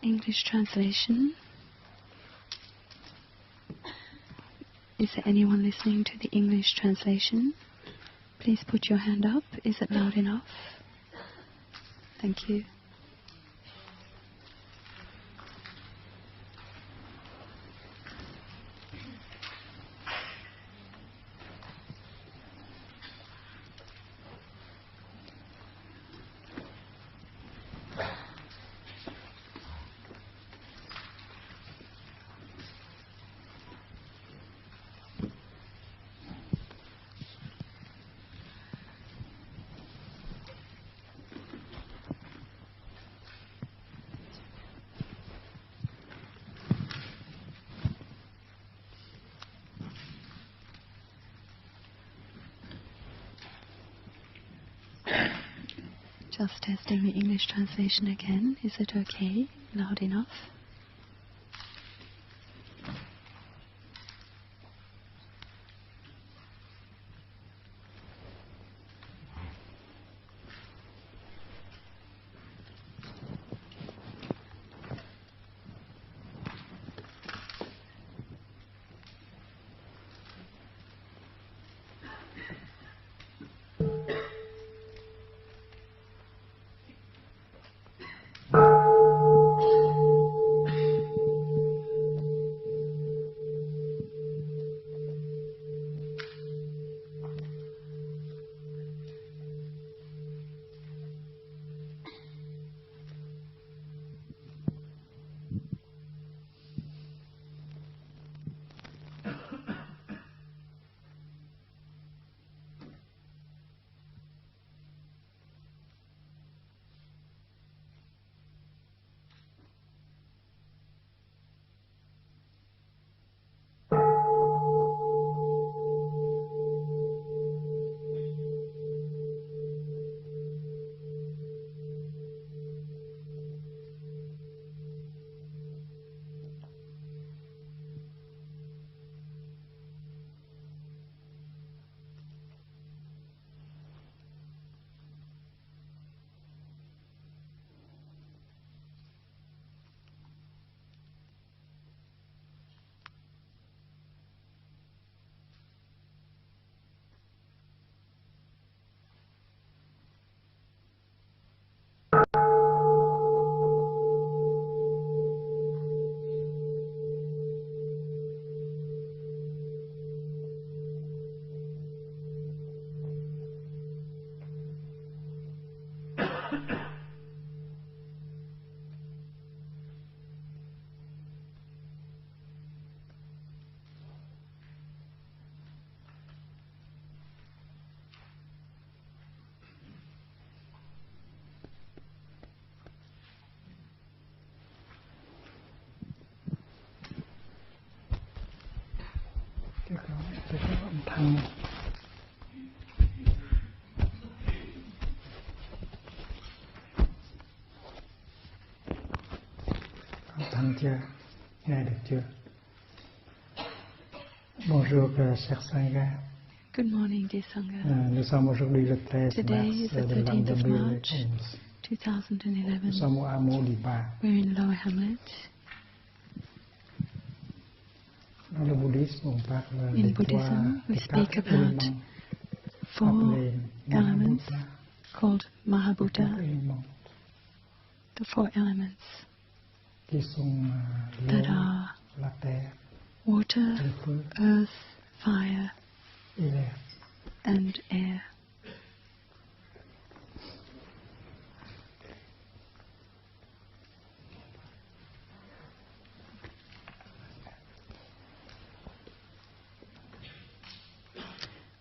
English translation? Is there anyone listening to the English translation? Please put your hand up. Is it loud enough? Thank you. Just testing the English translation again. Is it okay? Loud enough? Thanh chưa? Nghe được chưa? Bonjour, chers Sangha. Good morning, dear Sangha. Nous sommes aujourd'hui le 13 Today mars is the de l'an 13th of March, 2011. 2011. Nous sommes au hameau d'Iba. We're in Lower Hamlet. Dans le bouddhisme, on parle In des Buddhism, we speak quatre about éléments 4 appelés elements Mahabhuta, called les Mahabhuta, quatre éléments the 4 elements qui sont that l'eau, are la terre, water, le feu earth, fire, et l'air. and air.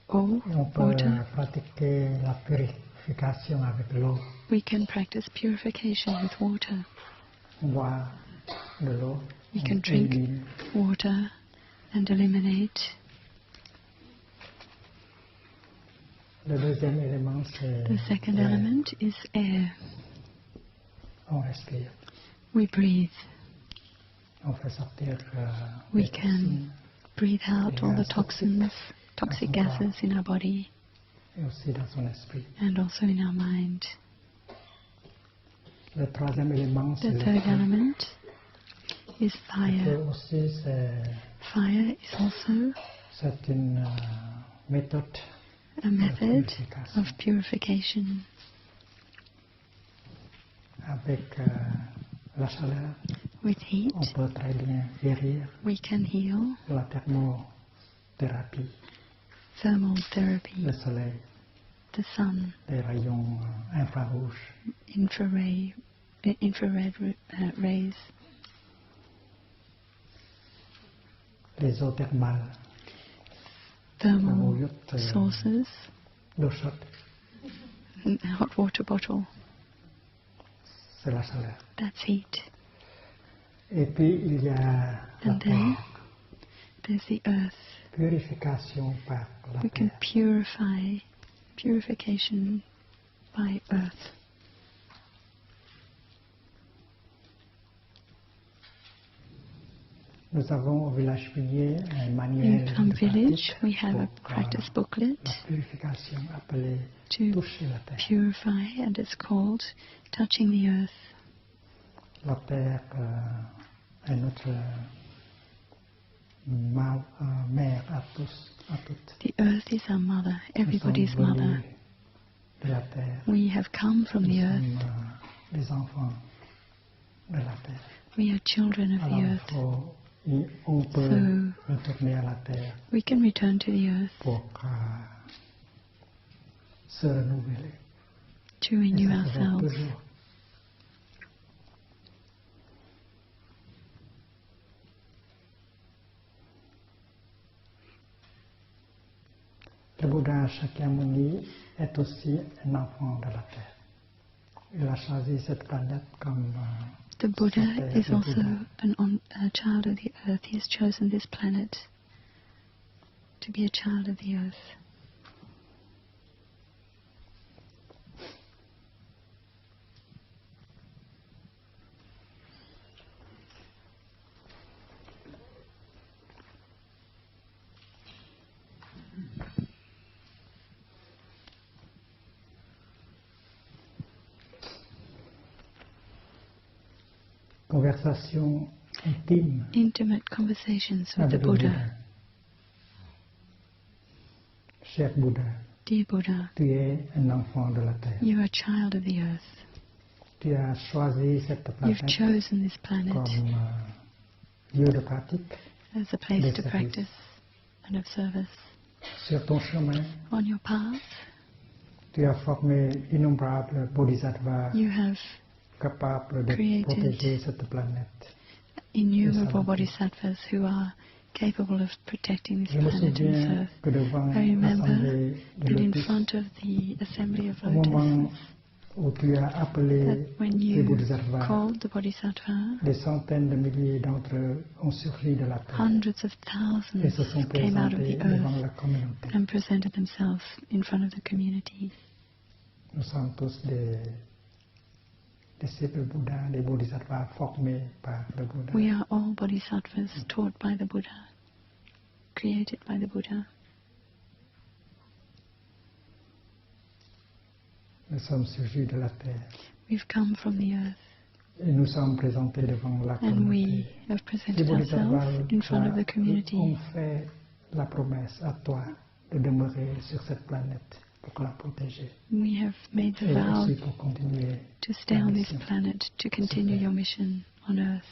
Or On peut water. pratiquer la purification avec l'eau. We can practice purification with water. On boit de l'eau, We on can drink élimine. water and eliminate. Le deuxième élément, c'est The second l'air. element is air. On respire. We breathe. On fait sortir We les can toxines breathe out all the toxins, dans toxic son corps gases in our body et aussi dans son esprit. and also in our mind. Le troisième élément, c'est The le third feu. element is Le fire. feu aussi, Fire is also c'est une méthode a de method purification. of purification. Avec la chaleur, With heat, on peut très bien guérir. we can heal. La thermothérapie, Thermal therapy, le soleil, the sun, les rayons infrarouges, infrared rays, les eaux thermales, thermal sources, l'eau chaude, a hot water bottle. c'est la chaleur. That's heat. Et puis il y a la And then terre, there's the earth. purification par la We can terre. purification by earth. Nous avons au village Pilier un In manuel Plum de Village, pratique we have a pour practice booklet la purification appelée to toucher la terre. purify, and it's called Touching the Earth. La terre est notre mère à tous, à toutes. The earth is our mother, Nous everybody's sommes mother. venus de la terre. We have come from Nous the earth. sommes des enfants de la terre. We are children of the Alors earth. on peut retourner à la terre We can return to the earth pour se renouveler. to Et renew ça fait ourselves. toujours. Le Bouddha Shakyamuni est aussi un enfant de la terre. Il a choisi cette planète comme The Buddha son père, is le also Bouddha. a child of the earth. He has chosen this planet to be a child of the earth. Conversation intime Intimate conversations with the avec le Bouddha. Buddha. Cher Bouddha, Dear Buddha, tu es un enfant de la terre. you are a child of the earth. Tu as choisi cette You've planète chosen this planet comme lieu de pratique. as a place de to service. practice and of service. Sur ton chemin, On your path, tu as formé innombrables bodhisattvas you have capables de created protéger cette planète. innumerable Yes, bodhisattvas who are capable of protecting this Je me planet and this souviens earth. que devant I remember l'assemblée de that in Lotus, front of the assembly of au moment Lotus, où tu as appelé that when ces you bodhisattvas, called the bodhisattva, des centaines de milliers d'entre eux ont surgi de la terre hundreds of et se sont thousands came out of présentés the devant earth la communauté. and presented themselves in front of the community. Nous sommes tous des disciples Bouddha, des bodhisattvas formés par le Bouddha. We are all bodhisattvas taught by the Buddha, created by the Buddha. Nous sommes surgis de la terre We've come from the earth, et nous sommes présentés devant la and we communauté. have Ces presented ourselves bodhisattvas in front of the community. ont fait la promesse à toi de demeurer sur cette planète pour la protéger We have made the et vow aussi pour continuer to stay la on this mission. planet, to continue your mission on earth.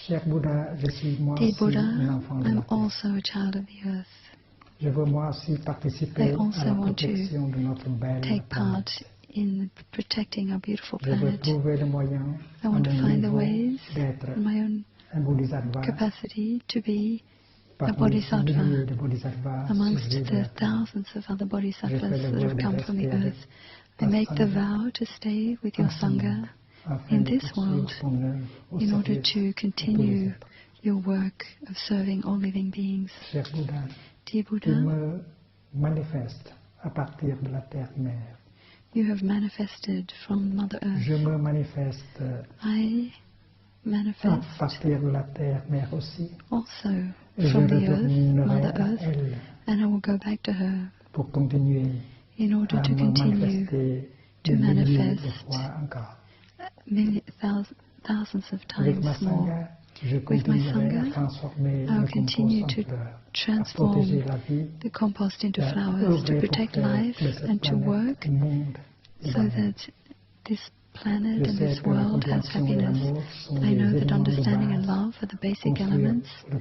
Cher Bouddha, je suis moi Dear aussi Buddha, un enfant de la I'm terre. also a child of the earth. Je veux moi aussi participer I à also la want to protection de notre belle take part planète. in protecting our beautiful Je veux planet. trouver le moyen I à want to mon find the niveau ways d'être in my own un bodhisattva capacity to be a parmi les bodhisattva milliers de bodhisattvas amongst surgis de the la terre. thousands of other bodhisattvas Je fais le that vœu have de come from the rester avec earth. I ta make the sangha vow to stay with your ensemble, Sangha afin in de this world poursuivre ton œuvre au in order service to de tous les continue êtres. your work of serving all living beings. Cher Bouddha, Dear tu Buddha, me manifestes à partir de la terre-mère. you have manifested from Mother Je Earth. me manifeste I à manifest partir de la terre-mère aussi. also Et je from the earth, retournerai Mother à Earth, elle and I will go back to her pour continuer in order à to me continue manifester to manifest thousands of times more. With my Sangha, I will continue to transform the compost into flowers, to protect life and to work so that this planet and this world has happiness. I know that understanding and love are the basic elements to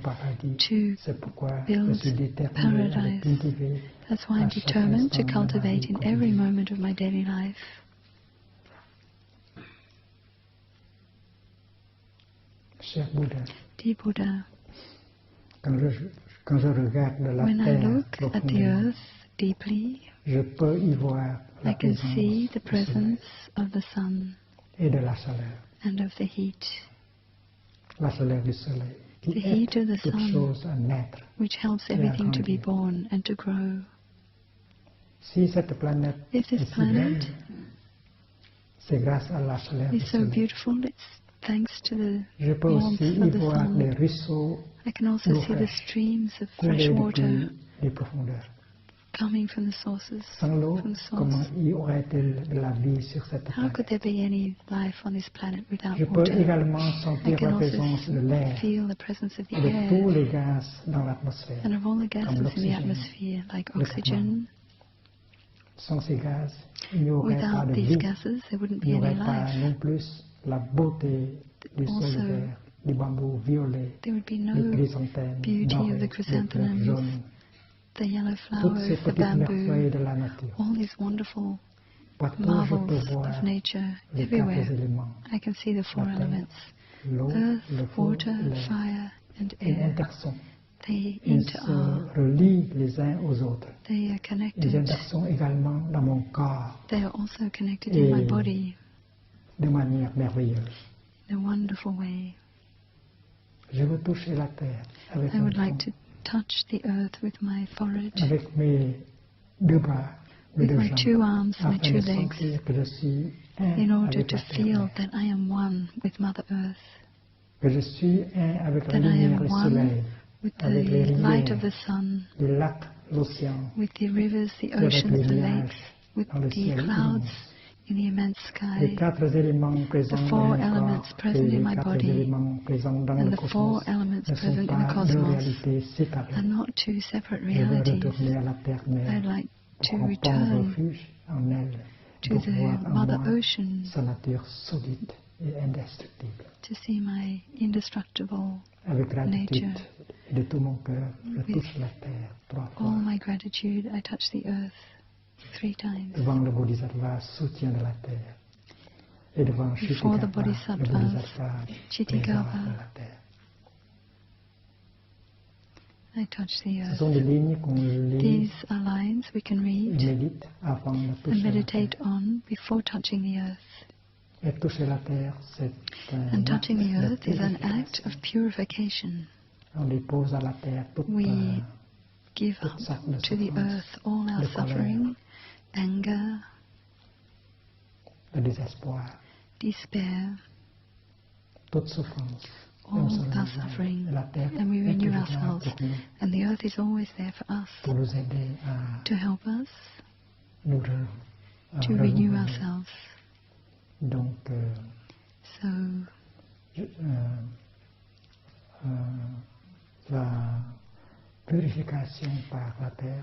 build paradise. That's why I'm determined to cultivate in every moment of my daily life. Dear Buddha, when I look at the earth deeply, I can see the presence of the sun and of the heat. The heat of the sun, which helps everything to be born and to grow. If this planet is so beautiful, it's thanks to the warmth of the sun. I can also see the streams of fresh water coming from the sources, from the source. How could there be any life on this planet without water? I can also feel the presence of the air and of all the gases in the atmosphere, like oxygen. Without these gases, there wouldn't be any life. Also, there would be no beauty of the chrysanthemums, the yellow flowers, the bamboo, all these wonderful marvels of nature everywhere. I can see the four elements: earth, water, fire, and air. They inter-are. They are connected. They are also connected in my body in a wonderful way. I would like to touch the earth with my forehead, with my two arms, my two legs, in order to feel that I am one with Mother Earth, that I am one with the light of the sun, with the rivers, the oceans, the lakes, with the clouds in the immense sky. The four elements present in my body and the four elements present in the cosmos are not two separate realities. I'd like to return to the Mother Ocean to see my indestructible nature. With all my gratitude, I touch the earth 3 times. Before the Bodhisattvas, Chitigava, I touch the earth. These are lines we can read and meditate on before touching the earth. And touching the earth is an act of purification. We give up to the earth all our suffering, anger, despair, all our suffering, and we renew ourselves. And the earth is always there for us, to help us to renew ourselves. So,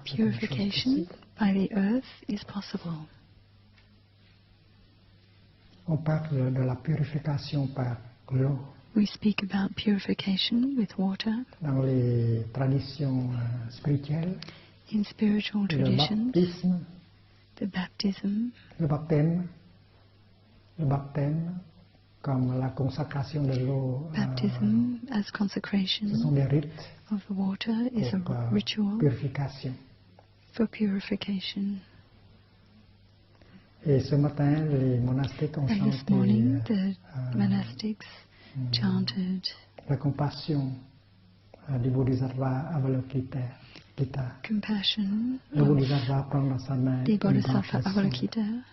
purification by the earth is possible. We speak about purification with water. In spiritual traditions, the baptism, baptism as consecration of the water is a ritual for purification. And this morning the monastics chanted compassion of the Bodhisattva Avalokita.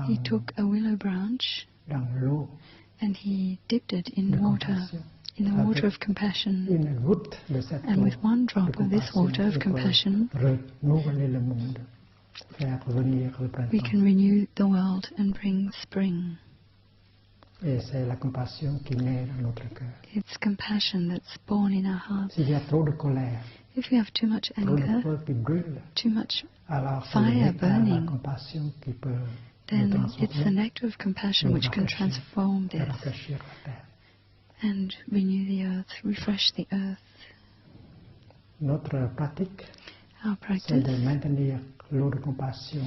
He took a willow branch and he dipped it in water, in the water of compassion. And with one drop of this water of compassion, faire venir le printemps. we can renew the world and bring spring. Et c'est la compassion qui naît dans notre cœur. It's compassion that's born in our hearts. S'il y a trop de colère, If we have too much trop de anger, feu qui brûle, too much alors c'est fire le nectar de la burning, compassion qui peut nous then transformer, it's the nectar of compassion which can transform et this rafraîchir la terre. and renew the earth, refresh the earth. Notre pratique, Our c'est de practice maintenir l'eau de compassion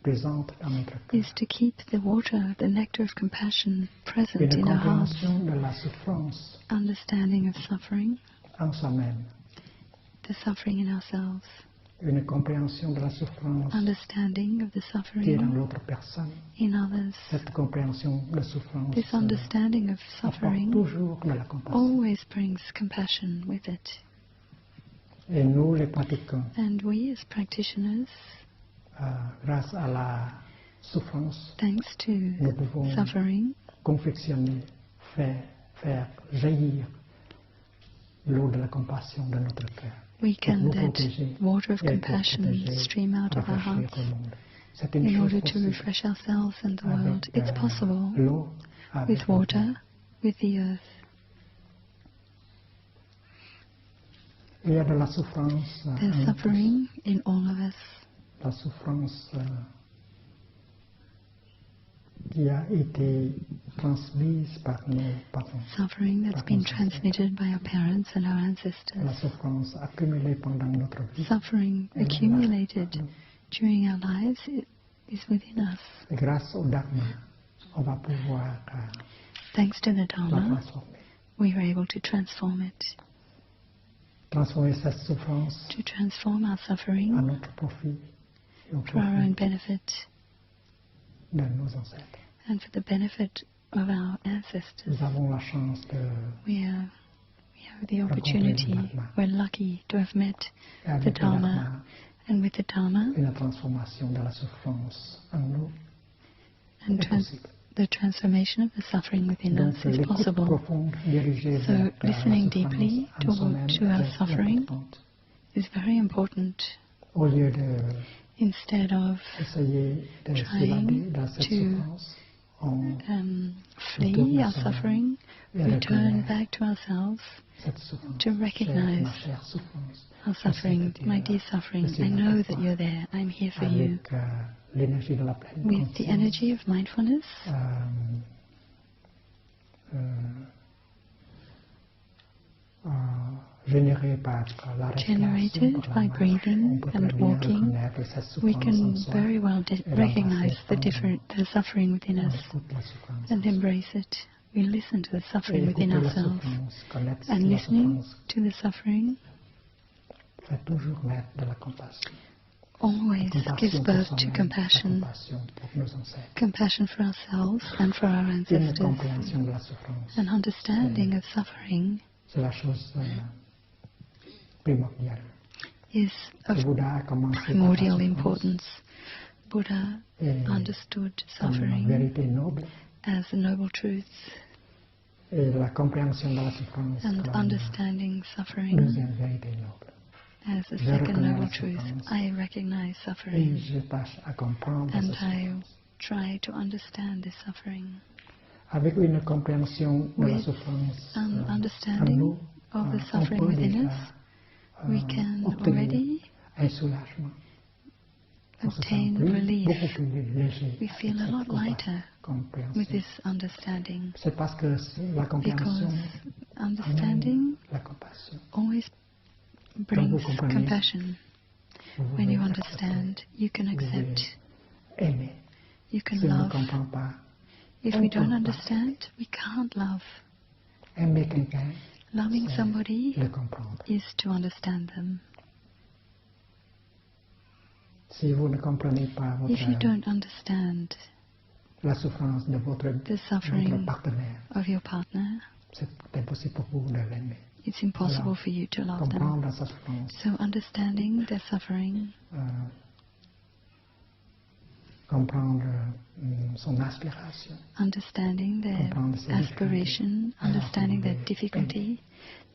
présente dans notre cœur. is to keep the water, the nectar of compassion, present Une in our hearts, compréhension de la souffrance understanding of suffering, en soi-même, the suffering in ourselves, une compréhension de la souffrance understanding of the qui est dans suffering l'autre personne. in others. Cette compréhension de souffrance This understanding of apporte suffering toujours de la compassion. always brings compassion with it. Et nous, les pratiquants, And we as practitioners, grâce à la souffrance, thanks to nous pouvons suffering, confectionner, faire jaillir l'eau de la compassion de notre cœur. we can Pour nous let protéger water of et pour compassion protéger, stream out of our rafraîchir hearts le monde. C'est une in chose order to possible refresh ourselves and the world. avec It's possible l'eau, avec with le vent. water, with the earth. Il y a de la souffrance en There's nous suffering in all of us. tous. La souffrance qui a été transmise par nos parents. Suffering that's been transmitted by our parents and our La ancestors. souffrance accumulée pendant notre vie. Suffering accumulated during our lives is within us. Et grâce au Dharma, on va pouvoir Thanks to the la Dharma, transformer. we are able to transform it, Transformer cette souffrance to transform our à suffering notre profit et au for our own profit benefit de nos ancêtres. and for the benefit of our ancestors. Nous avons la chance de, We have the opportunity, we're lucky to have met et avec the le Dharma, Dharma, and with the Dharma, une transformation de la souffrance en nous and est possible. the transformation of the suffering within Donc us is l'écoute possible. profonde dirigée So vers la listening souffrance deeply en soi-même to our est suffering importante. is very important. Au lieu de Instead of essayer de Trying s'évader dans cette to, souffrance, on flee our suffering, we turn back to ourselves cette souffrance. to recognize Ma chère souffrance, our suffering. My dear suffering, I know that you're there. I'm here for you. avec l'énergie de la pleine With the conscience, energy of mindfulness, générée par la respiration, generated par la by marche, breathing on peut and très bien walking, reconnaître cette we souffrance can en soi very well et recognize l'embrasser the suffering within on us écoute la souffrance and embrace it. We listen to the et suffering within écouter la ourselves. souffrance, connaître And la listening souffrance, to the suffering fait toujours naître de la compassion. always Compassion gives pour birth soi-même, to compassion. la compassion pour nos ancêtres. Compassion for ourselves and for our Une ancestors. compréhension de la souffrance, An understanding of suffering c'est la chose primordiale. is of Le Bouddha a commencé par la primordial souffrance importance. Buddha et understood comme une suffering vérité noble as a noble truth, et la compréhension de la souffrance and comme understanding suffering deuxième vérité noble. as a Je second reconnais noble la truth. souffrance. I recognize Et suffering, je tâche à comprendre and cette I souffrance. try to understand this suffering. Avec une compréhension de la With souffrance an en understanding nous, of the on suffering peut within déjà us, we can obtenir already un soulagement. On se sent obtain relief. beaucoup plus léger We feel a lot lighter compréhension. with this understanding, C'est parce que la compréhension because understanding la compassion. always vous brings comprenez, compassion. Vous When you pouvez understand, you can vous pouvez accept, aimer. you can Si on ne love. comprend pas, If on we peut don't pas. understand, we can't love. Aimer quelqu'un, Loving c'est somebody le comprendre. is to understand them. Si vous ne comprenez pas If you votre, don't understand la souffrance de votre suffering partenaire, of your partner, c'est impossible pour vous de l'aimer. it's impossible Alors, for you to love them. comprendre sa souffrance, So understanding their suffering, comprendre son aspiration, understanding their comprendre ses aspiration, difficultés, alors understanding vous their pouvez difficulty,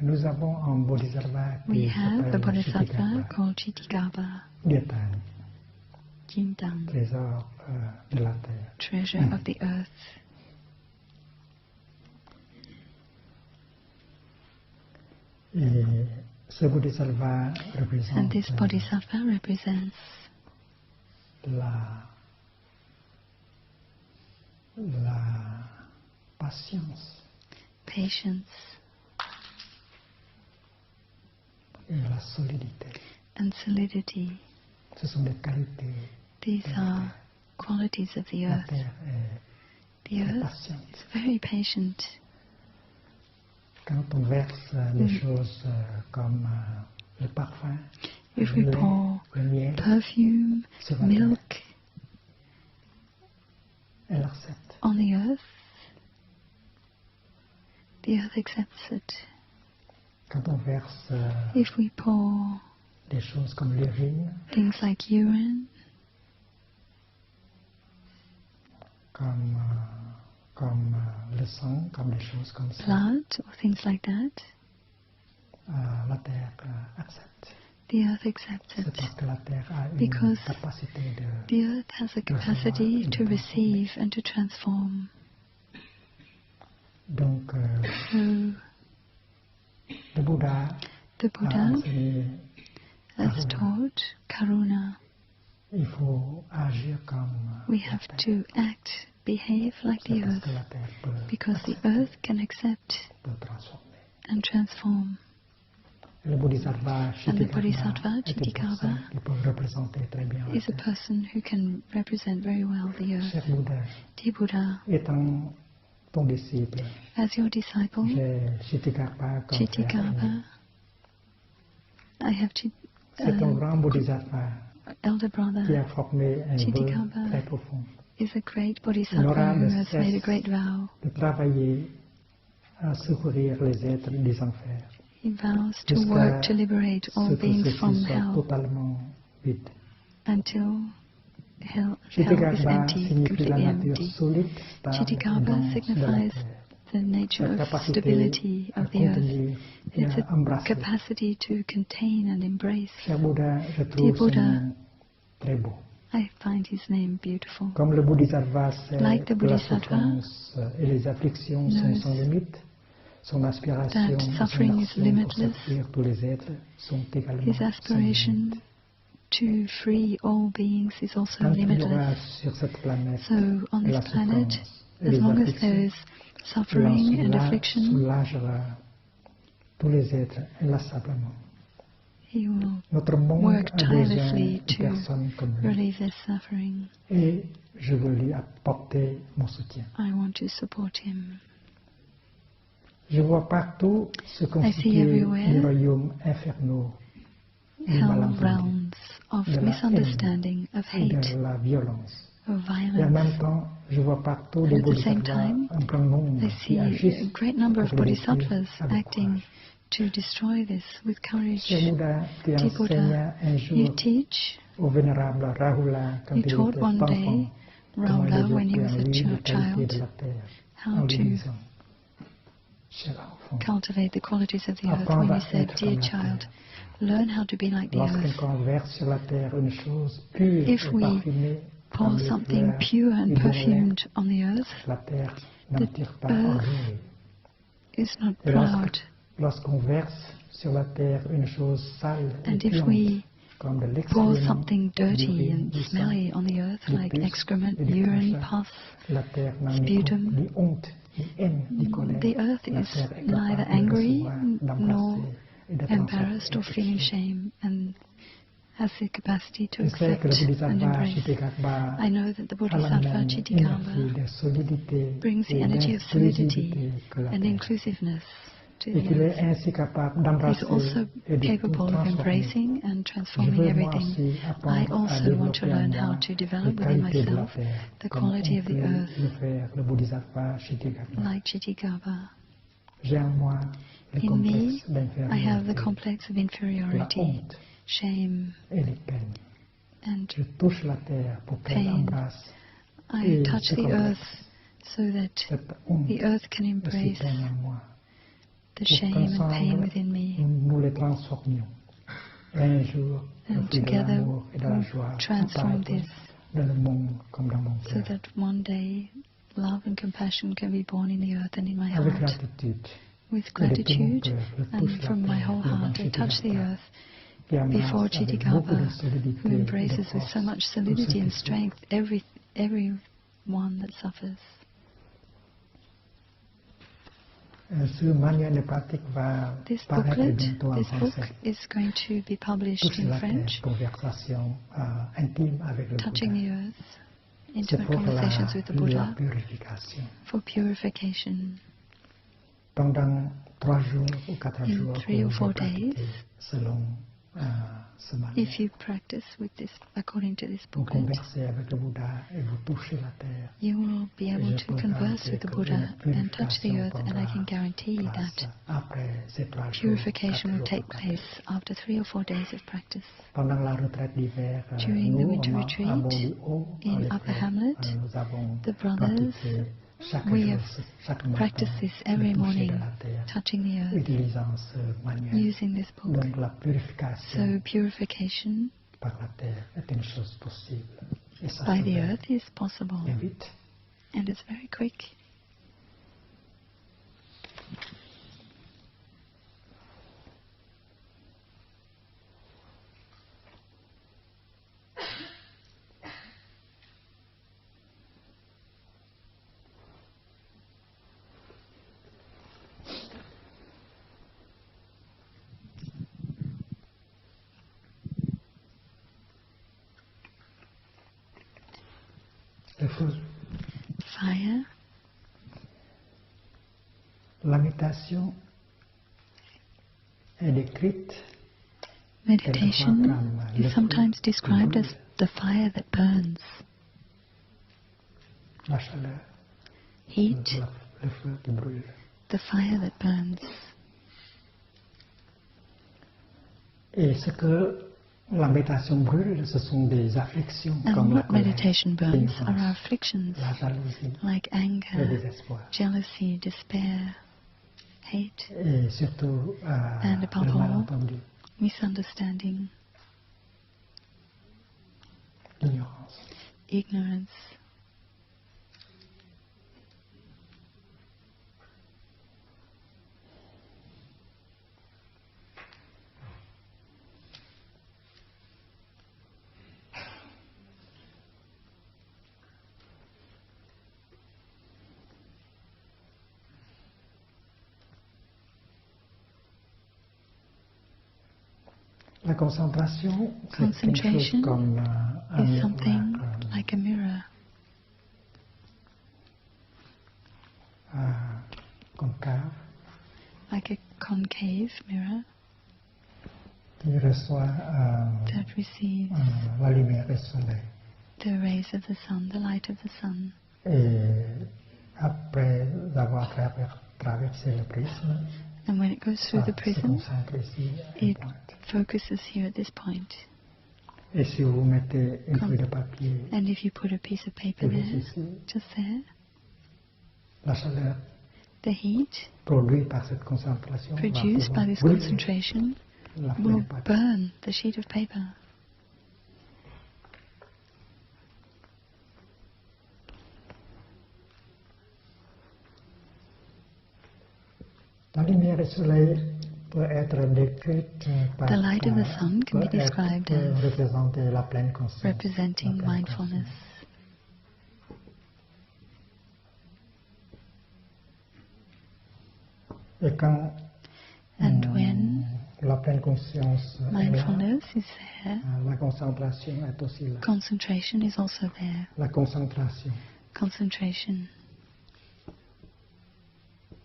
Nous avons un bodhisattva We qui have the s'appelle bodhisattva Kshitigarbha, called Chitigarbha, Dietang, Jintang, trésor de la terre. treasure of the earth. Et ce bodhisattva And représente this bodhisattva represents la patience patience et la solidité. and solidity. Ce sont des qualités. These are qualities of the La earth. terre The est earth patiente. is very patient. Quand on verse des choses comme le parfum, If le we lait, pour le miel, perfume, sur la terre, milk elle accepte. on the earth accepts it. Quand on verse If we pour des choses comme l'urine, things like urine, comme le sang, comme des choses comme ça, blood, or things like that, la terre accepte. the earth accepts C'est it. parce que la terre a une Because capacité de... the earth has a capacity to receive and to transform. Donc, So le Bouddha the a Buddha enseigné has taught karuna. il faut agir comme We la have terre. to act, behave like C'est the parce earth, que la terre peut, because the earth can accept peut transformer. and transform. Et le Bodhisattva And the Kshitigarbha Bodhisattva est une Chitigarbha personne qui peut représenter très bien la is a terre. person who can represent very well the earth. Cher Bouddha, Dear Buddha, étant ton disciple, as your disciple, j'ai Kshitigarbha comme frère Chitigarbha, aîné. I have C'est un grand Bodhisattva elder qui brother, a formé un vœu Chitigarbha très profond is a great Il bodhisattva n'aura who de has made a cesse great vow. de travailler à secourir les êtres des enfers He vows to jusqu'à work to liberate ce all que beings ceci from soit hell totalement vide. until hell is Chitigarbha empty, signifie la completely nature empty. solide, stable et Chitigarbha dense de la signifies terre. the nature Sa of capacité stability à of the earth. contenir et It's à a embrasser. capacity to contain and embrace. Cher Bouddha, je Dear trouve ce Buddha, nom très beau. I find his name beautiful. Comme le Bodhisattva sait Like the que la Bodhisattva souffrance et les afflictions sont knows sans limite, son aspiration that et son suffering is action pour limitless. sortir tous les êtres sont également His sans aspiration limite. to free all beings is also Tant qu'il y aura limitless. sur cette planète So on de la this planet, souffrance et as des long as there afflictions, is suffering and affliction, soulagera tous les êtres inlassablement. he will Notre monde work a besoin tirelessly de to personnes comme lui relieve their suffering. et je veux lui apporter mon soutien. I want to support him. Je vois partout se see constituer everywhere des royaumes infernaux du Hell malentendu, realms of de la misunderstanding, of et hate, de la violence. of Et en violence. même temps, je vois partout And des at the same bodhisattvas, time, un grand nombre I qui see a agissent great number of pour les détruire bodhisattvas avec acting courage. to destroy this with courage. Cher Bouddha, tu Dear enseignes Buddha, un you jour teach, au vénérable Rahula, quand you il taught était one enfant, day comment Rahula, when he développer was en a lui les qualités child, de la terre, how en lui to disant, cher enfant, cultivate the qualities of the earth. apprends When à you said, être dear comme la child, terre. learn how to be like the Lorsqu'un earth. corps verse sur la terre une chose pure If et we parfumée, pour comme les something fleurs pure and et bon lait, perfumed on the earth, la terre n'en tire pas earth orgueil. is not Et proud. lorsqu'on verse sur la terre une chose sale et And if puante, we comme de pour l'excrément, something dirty l'urine, and du sang, smelly on the earth, des like puces excrement, et du urine, crachat, pus, la terre n'a ni sputum, ni honte, ni haine, ni colère. the earth La is terre est neither capable de angry recevoir, nor d'embrasser et de embarrassed transformer or feeling quelque chose. shame, and has the capacity to Je sais que le accept and Bodhisattva embrace. Kshitigarbha I know that the a la Bodhisattva même Chitigarbha énergie de solidité brings the et energy of solidity d'inclusivité que la and terre, inclusiveness to et the qu'il est earth. ainsi capable He's d'embrasser also et de tout capable of transformer. embracing and Je transforming veux moi everything. aussi I apprendre à also want to développer en learn how moi to les develop within qualités de la myself terre, the comme quality ont of the pu earth, le faire le Bodhisattva Kshitigarbha. like Chitigarbha. J'ai en moi le In me, complexe I have the d'infériorité, complex of la inferiority, honte shame, et les peines. and Je touche la terre pour qu'elle pain. embrasse I et touch ce the complexe, earth so that cette honte the earth can et ces embrace peines en moi the shame and pain within me. Nous les transformions. Un jour, And together we'll transform this so that one day love and compassion can be born in the earth and in my heart. With gratitude and from my whole heart I touch the earth before Chitikapa, who embraces with so much solidity and strength everyone that suffers. This book is going to be published in French, Touching the Earth, Intimate Conversations with the Buddha, for purification. In 3 or 4 days, if you practice with this according to this booklet, you will be able to converse with the Buddha and touch the earth, and I can guarantee that purification will take place after 3 or 4 days of practice. During the winter retreat in Upper Hamlet, the brothers, we have practiced this every morning, touching the earth, using this book. So purification by the earth is possible, and it's very quick. Fire. Meditation is sometimes described as the fire that burns. Heat, the fire that burns. La méditation brûle, ce sont des afflictions comme la colère, meditation burns are our afflictions, la jalousie, like anger, le désespoir. jealousy, despair, hate, et surtout and above le all, malentendu, misunderstanding, l'ignorance. Ignorance. La concentration, Concentration comme is something like a mirror, concave, like a concave mirror qui reçoit that receives la lumière du soleil. the rays of the sun, the light of the sun. Et après avoir traversé le prisme, And when it goes through the se prism, concentre ici à une it pointe. focuses here at this point. Et si vous mettez une feuille de papier And if you put a piece of paper there, ici, just there, la chaleur the heat produite par cette concentration produced by this brûler concentration la feuille will de papier. burn the sheet of paper. La lumière du soleil peut être décrite par The light of the sun can be described as représenter la pleine conscience. representing la pleine mindfulness. conscience. Et quand And when la pleine conscience est là, mindfulness is there, la concentration est aussi là. concentration is also there. La concentration Concentration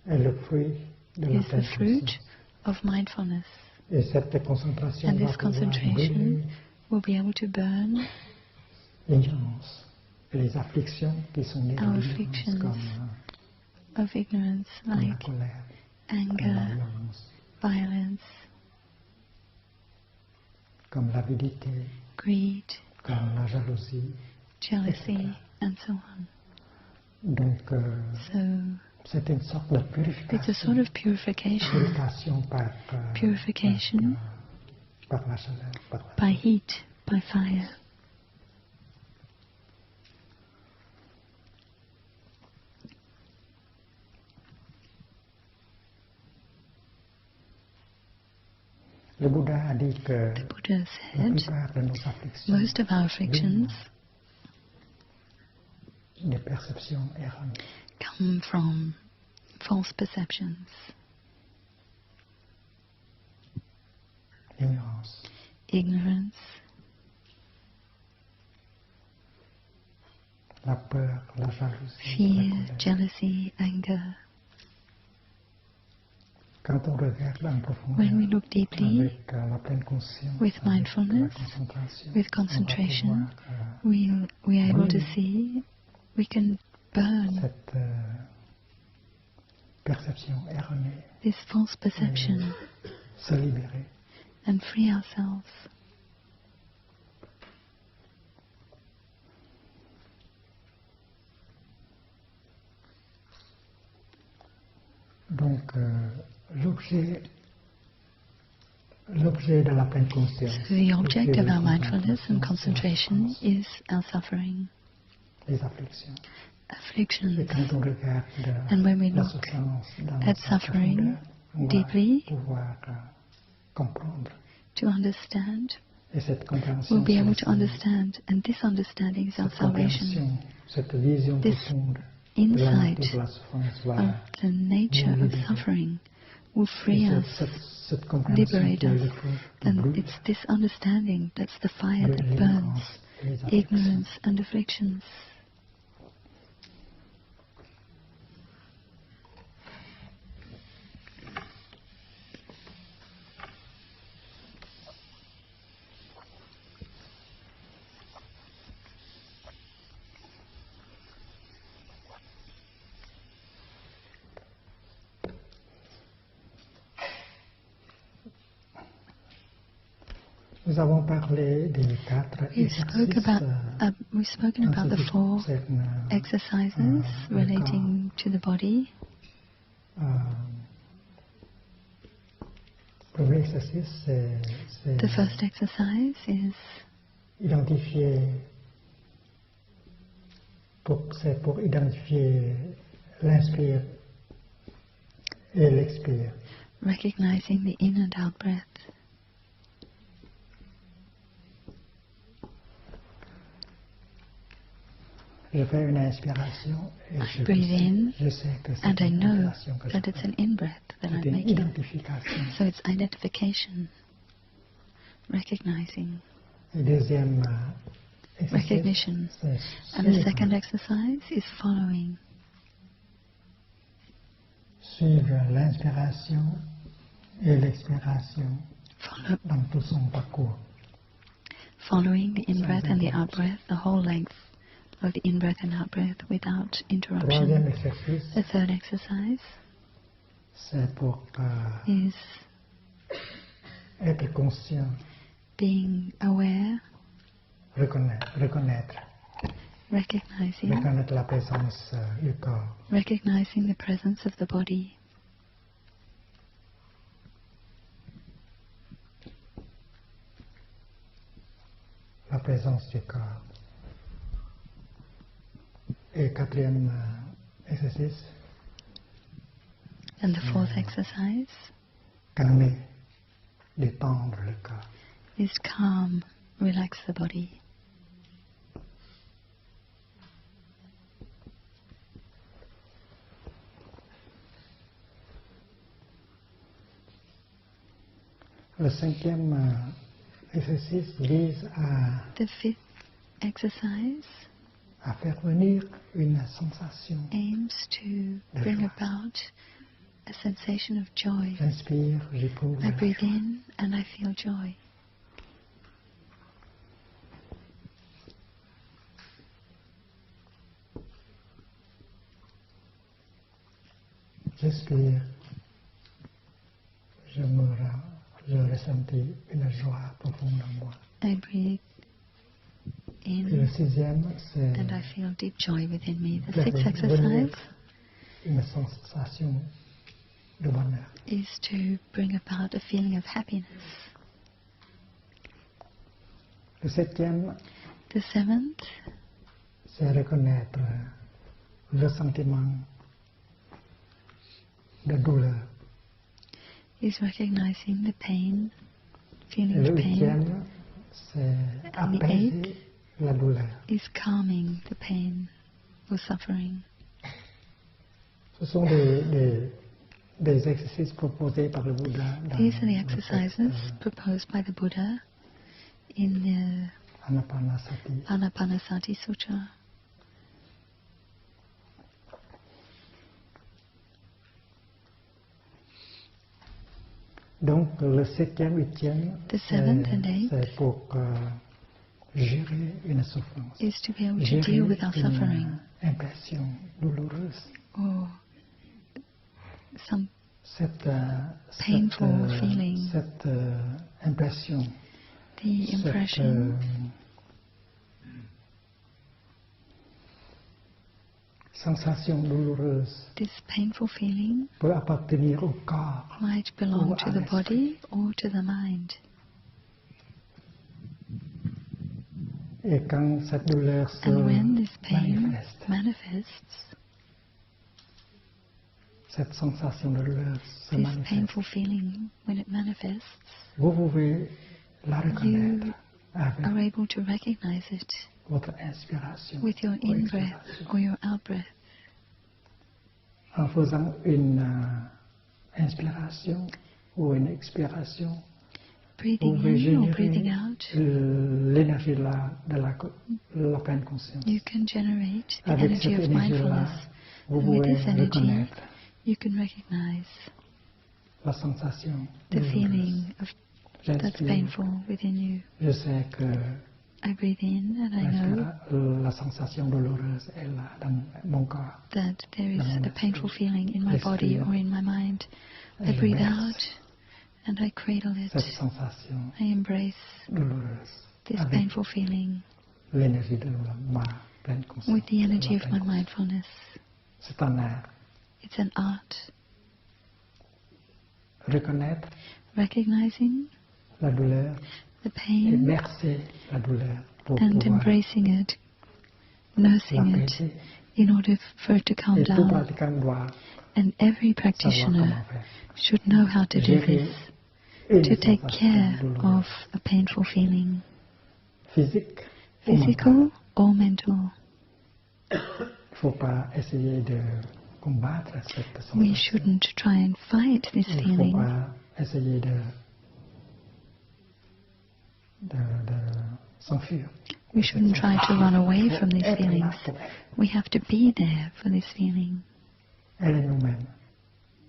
est le fruit de la is the pleine fruit conscience. of mindfulness. Et cette concentration And va this pouvoir concentration brûler will be able to burn l'ignorance et les afflictions qui sont nées de our l'ignorance, afflictions comme of ignorance, la like colère, comme la anger, violence, violence, comme l'avidité, greed, comme la jalousie. jealousy, and so on. Donc, So C'est une sorte de purification. It's a sort of purification. Purification par la chaleur, by heat, by fire. Le Bouddha a dit que The Buddha la said plupart de nos afflictions most of our afflictions des perceptions erronées. come from false perceptions, Ignorance, ignorance, la peur, la jalousie, fear, la colère. jealousy, anger. Quand on regarde en profondeur When we look deeply avec la pleine conscience, with avec mindfulness, la concentration, with on va concentration, pouvoir, we are able to brûler see, we can burn cette perception erronée, this false perception se libérer. and free ourselves. Donc, l'objet de la pleine conscience, So the object l'objet of de our la mindfulness and concentration, concentration is our suffering, les afflictions. Et afflictions. quand on regarde And when we la look souffrance dans at sa suffering profondeur, on va deeply, pouvoir comprendre. to understand, Et cette compréhension, we'll be able c'est to understand, and this understanding is our cette salvation. compréhension, cette vision This profonde de la insight nature de la souffrance va of the nature of libérer. suffering will Et free us, cette compréhension liberate qui est us. le feu qui And brûle, it's this understanding that's the fire de that l'ignorance burns et les afflictions. ignorance and afflictions. Nous avons parlé des 4 exercices. We've spoken about the 4 exercises relating to the body. Premier exercice, c'est The first exercise is identifier, c'est pour identifier l'inspire et l'expire. recognizing the in and out breath. Je fais une inspiration et I breathe in, je sais que c'est and I une know inspiration que je that it's fais. an in-breath that I'm C'est une making. identification. So it's identification, recognizing, Et deuxième exercice, recognition. c'est And the suivre, second exercise is following. suivre l'inspiration et l'expiration dans tout son parcours. Following the in-breath and the out-breath, the whole length of the in-breath and out-breath without Troisième interruption. exercice, The third exercise c'est pour is être conscient, being aware, reconnaître recognizing la présence du corps. recognizing the presence of the body. La présence du corps. Et quatrième exercice, And the fourth exercise calmer, détendre le corps. is calm, relax the body. Le cinquième exercice vise The fifth exercise à faire venir une sensation. aims to bring about a sensation of joy. J'inspire, j'éprouve I la breathe joie. in and I feel joy. J'expire, je ressentis une joie profonde en moi. I breathe Et le in sixième, c'est and I feel deep joy within me. The faire sixth venir exercise une sensation de bonheur. Is to bring about a feeling of happiness. Le septième, The seventh c'est reconnaître le sentiment de douleur. is recognizing the pain, feeling Le the pain. huitième, c'est And the apaiser la douleur. Is calming the pain or suffering. Ce sont des exercices proposés par le Bouddha. These are the exercises proposed by the Buddha in the Anapanasati. Anapanasati Sutra. Donc le septième, huitième, The seventh and eighth c'est pour gérer une souffrance. Is to be able to Gérer deal with our une suffering impression douloureuse. or some Cette painful feeling. Cette impression. The impression. Sensation douloureuse This painful feeling peut appartenir au corps might belong ou to à the l'esprit. body or to the mind. Et quand cette douleur se And when this pain manifeste, manifests, cette sensation de douleur se this manifeste, painful feeling, when it manifests, vous pouvez la reconnaître you avec are able to recognize it votre inspiration with your ou in-breath expiration. or your out-breath. En faisant une inspiration ou une expiration, vous Breathing pouvez in or breathing générer out, l'énergie de la pleine conscience. you can generate the Avec energy cette of énergie-là, mindfulness. vous And with pouvez this energy, reconnaître you can recognize la sensation the douloureuse. feeling that's J'inspire, painful within you. je sais que I breathe in and I know la sensation douloureuse est là dans mon corps. that there is a painful feeling in my body or in my mind. I breathe out and I cradle it. Cette sensation I embrace douloureuse this avec painful feeling l'énergie de ma pleine conscience. with the energy de of la my pleine mindfulness. conscience. C'est un art. It's an art. Reconnaître Recognizing la douleur the et pain bercer la douleur pour and pouvoir embracing it, nursing it, l'apaiser. in order for it to calm Et tout down. pratiquant doit And every savoir practitioner comment faire. should know how to do Gérer this, une to take sensation care douloureuse. of a painful feeling, Physique ou mentale. physical or mental. Il ne faut pas essayer de combattre cette sensation. We shouldn't try and fight this Il ne faut feeling. pas essayer de s'enfuir. We shouldn't try to run away from these Être là feelings. pour elle. We have to be there for this feeling, Elle est nous-mêmes.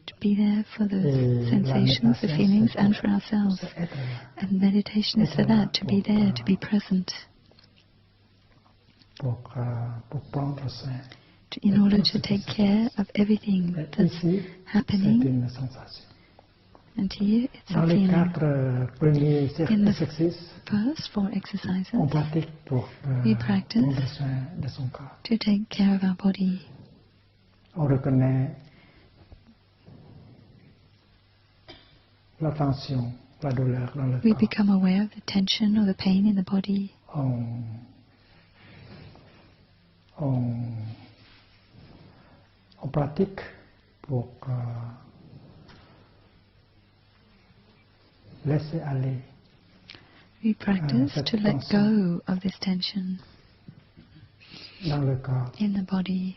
to be there for the Et la sensations, the méditation, feelings, c'est and for ourselves. c'est être là And meditation is for that, to be there, to be present, pour prendre soin. in order to take care of everything Et that's ici, c'est happening. une sensation. And here it's Dans a les feeling. 4 premiers In the exercices, first 4 exercises, on pratique pour We practice prendre soin de son corps. to take care of our body. On reconnaît la tension, la douleur dans le We corps. become aware of the tension or the pain in the body. On pratique pour laisser aller We practice cette to let tension. go of this tension dans le corps. in the body.